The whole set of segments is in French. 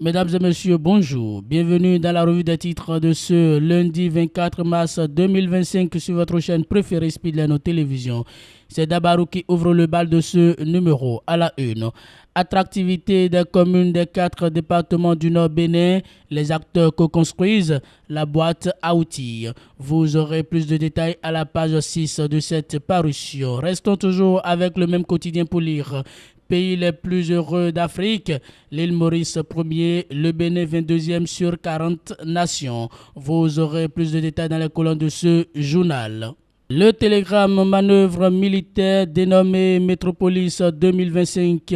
Mesdames et messieurs, bonjour. Bienvenue dans la revue des titres de ce lundi 24 mars 2025 sur votre chaîne préférée Speedlano Télévision. C'est Dabarou qui ouvre le bal de ce numéro à la une. Attractivité des communes des 4 départements du Nord Bénin, les acteurs co-construisent la boîte à outils. Vous aurez plus de détails à la page 6 de cette parution. Restons toujours avec le même quotidien pour lire. Pays les plus heureux d'Afrique, l'île Maurice 1er, le Bénin 22e sur 40 nations. Vous aurez plus de détails dans les colonnes de ce journal. Le télégramme manœuvre militaire dénommé Métropolis 2025.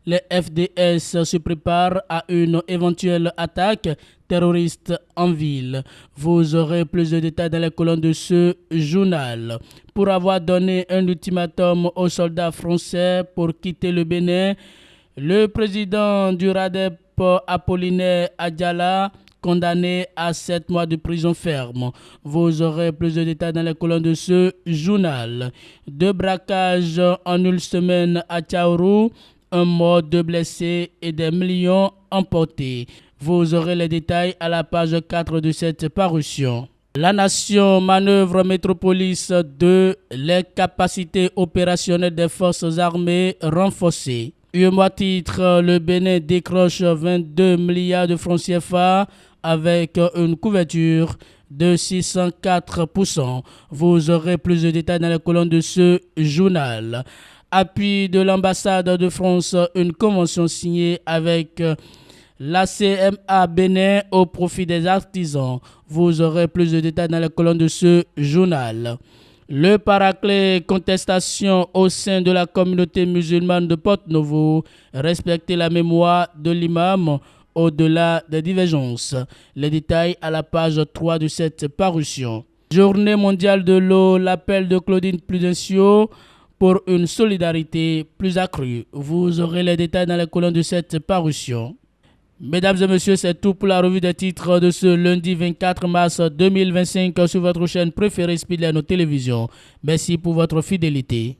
Les FDS se préparent à une éventuelle attaque terroriste en ville. Vous aurez plus de détails dans les colonnes de ce journal. Pour avoir donné un ultimatum aux soldats français pour quitter le Bénin, le président du RADEP, Apollinaire Adjala, condamné à 7 mois de prison ferme. Vous aurez plus de détails dans les colonnes de ce journal. 2 braquages en une semaine à Tchaourou, un mort, 2 blessés et des millions emportés. Vous aurez les détails à la page 4 de cette parution. La nation manœuvre Métropolis 2, les capacités opérationnelles des forces armées renforcées. UEMOA titre, le Bénin décroche 22 milliards de francs CFA avec une couverture de 604%. Vous aurez plus de détails dans les colonnes de ce journal. Appui de l'ambassade de France, une convention signée avec la CMA Bénin au profit des artisans. Vous aurez plus de détails dans les colonnes de ce journal. Le paraclet contestation au sein de la communauté musulmane de Porte-Novo. Respecter la mémoire de l'imam au-delà des divergences. Les détails à la page 3 de cette parution. Journée mondiale de l'eau, l'appel de Claudine Prudencio pour une solidarité plus accrue. Vous aurez les détails dans les colonnes de cette parution. Mesdames et messieurs, c'est tout pour la revue des titres de ce lundi 24 mars 2025 sur votre chaîne préférée Speedlano Télévision. Merci pour votre fidélité.